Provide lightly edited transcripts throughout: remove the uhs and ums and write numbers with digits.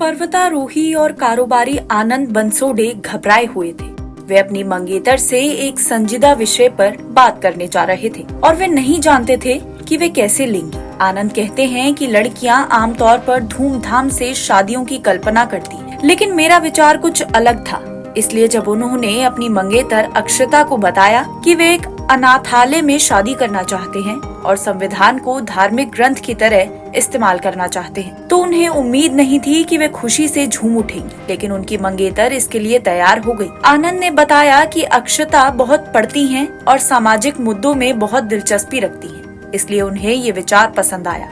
पर्वतारोही और कारोबारी आनंद बंसोडे घबराए हुए थे। वे अपनी मंगेतर से एक संजीदा विषय पर बात करने जा रहे थे और वे नहीं जानते थे कि वे कैसे लेंगी। आनंद कहते हैं कि लड़कियां आमतौर पर धूमधाम से शादियों की कल्पना करती हैं, लेकिन मेरा विचार कुछ अलग था। इसलिए जब उन्होंने अपनी मंगेतर अक्षता को बताया कि वे एक अनाथालय में शादी करना चाहते हैं और संविधान को धार्मिक ग्रंथ की तरह इस्तेमाल करना चाहते हैं, तो उन्हें उम्मीद नहीं थी कि वे खुशी से झूम उठेंगी, लेकिन उनकी मंगेतर इसके लिए तैयार हो गई। आनंद ने बताया कि अक्षता बहुत पढ़ती हैं और सामाजिक मुद्दों में बहुत दिलचस्पी रखती हैं, इसलिए उन्हें ये विचार पसंद आया।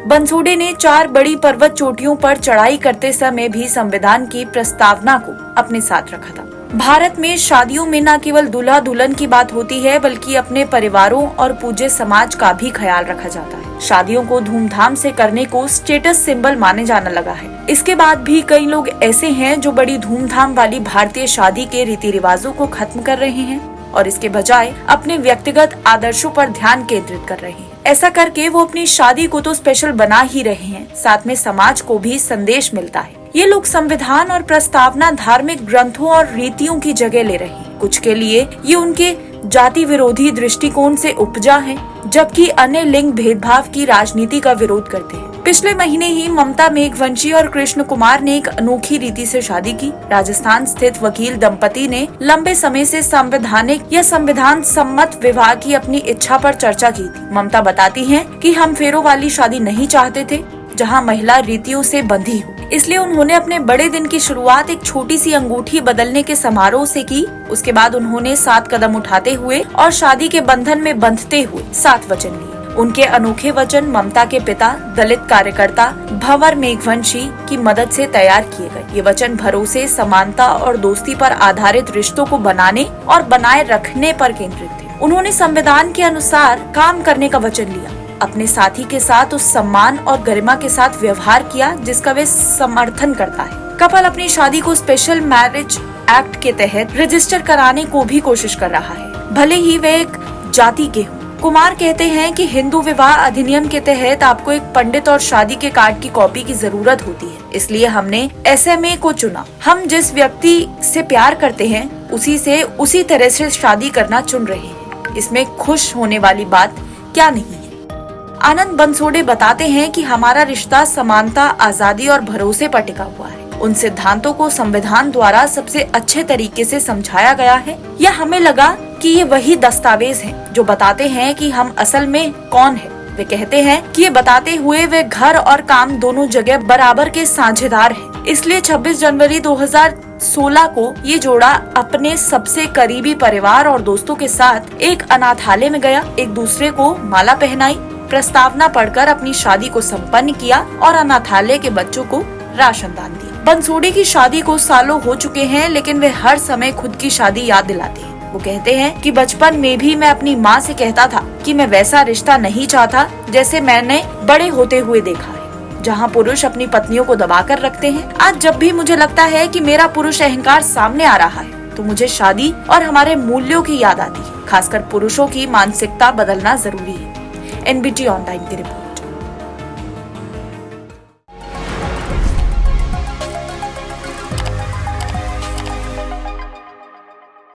बंसोडे ने 4 बड़ी पर्वत चोटियों पर चढ़ाई करते समय भी संविधान की प्रस्तावना को अपने साथ रखा था। भारत में शादियों में न केवल दूल्हा दुल्हन की बात होती है, बल्कि अपने परिवारों और पूज्य समाज का भी ख्याल रखा जाता है। शादियों को धूमधाम से करने को स्टेटस सिंबल माने जाने लगा है। इसके बाद भी कई लोग ऐसे हैं जो बड़ी धूमधाम वाली भारतीय शादी के रीति रिवाजों को खत्म कर रहे हैं और इसके बजाय अपने व्यक्तिगत आदर्शों पर ध्यान केंद्रित कर रहे हैं। ऐसा करके वो अपनी शादी को तो स्पेशल बना ही रहे हैं, साथ में समाज को भी संदेश मिलता है। ये लोग संविधान और प्रस्तावना धार्मिक ग्रंथों और रीतियों की जगह ले रहे हैं। कुछ के लिए ये उनके जाति विरोधी दृष्टिकोण से उपजा है, जबकि अन्य लिंग भेदभाव की राजनीति का विरोध करते हैं। पिछले महीने ही ममता मेघवंशी और कृष्ण कुमार ने एक अनोखी रीति से शादी की। राजस्थान स्थित वकील दंपति ने लंबे समय से संवैधानिक या संविधान सम्मत विवाह की अपनी इच्छा पर चर्चा की थी। ममता बताती हैं कि हम फेरों वाली शादी नहीं चाहते थे, जहां महिला रीतियों से बंधी हो, इसलिए उन्होंने अपने बड़े दिन की शुरुआत एक छोटी सी अंगूठी बदलने के समारोह से की। उसके बाद उन्होंने 7 कदम उठाते हुए और शादी के बंधन में बंधते हुए 7 वचन लिए। उनके अनोखे वचन ममता के पिता दलित कार्यकर्ता भंवर मेघवंशी की मदद से तैयार किए गए। ये वचन भरोसे, समानता और दोस्ती पर आधारित रिश्तों को बनाने और बनाए रखने पर केंद्रित थे। उन्होंने संविधान के अनुसार काम करने का वचन लिया, अपने साथी के साथ उस सम्मान और गरिमा के साथ व्यवहार किया जिसका वे समर्थन करता है। कपल अपनी शादी को स्पेशल मैरिज एक्ट के तहत रजिस्टर कराने को भी कोशिश कर रहा है, भले ही वे एक जाति के हों। कुमार कहते हैं कि हिंदू विवाह अधिनियम के तहत आपको एक पंडित और शादी के कार्ड की कॉपी की जरूरत होती है, इसलिए हमने SMA को चुना। हम जिस व्यक्ति से प्यार करते हैं उसी से उसी तरह से शादी करना चुन रहे हैं। इसमें खुश होने वाली बात क्या नहीं है। आनंद बंसोडे बताते हैं कि हमारा रिश्ता समानता, आजादी और भरोसे पर टिका हुआ है। उन सिद्धांतों को संविधान द्वारा सबसे अच्छे तरीके से समझाया गया है, या हमें लगा कि ये वही दस्तावेज हैं जो बताते हैं कि हम असल में कौन है। वे कहते हैं कि ये बताते हुए वे घर और काम दोनों जगह बराबर के साझेदार हैं। इसलिए 26 जनवरी 2016 को ये जोड़ा अपने सबसे करीबी परिवार और दोस्तों के साथ एक अनाथालय में गया, एक दूसरे को माला पहनाई, प्रस्तावना पढ़कर अपनी शादी को संपन्न किया और अनाथालय के बच्चों को राशन दान दिया। बंसोडे की शादी को सालों हो चुके हैं, लेकिन वे हर समय खुद की शादी याद दिलाते हैं। वो कहते हैं कि बचपन में भी मैं अपनी माँ से कहता था कि मैं वैसा रिश्ता नहीं चाहता जैसे मैंने बड़े होते हुए देखा है, जहाँ पुरुष अपनी पत्नियों को दबाकर रखते हैं। आज जब भी मुझे लगता है कि मेरा पुरुष अहंकार सामने आ रहा है, तो मुझे शादी और हमारे मूल्यों की याद आती है। खासकर पुरुषों की मानसिकता बदलना जरूरी है। NBT ऑनलाइन की रिपोर्ट।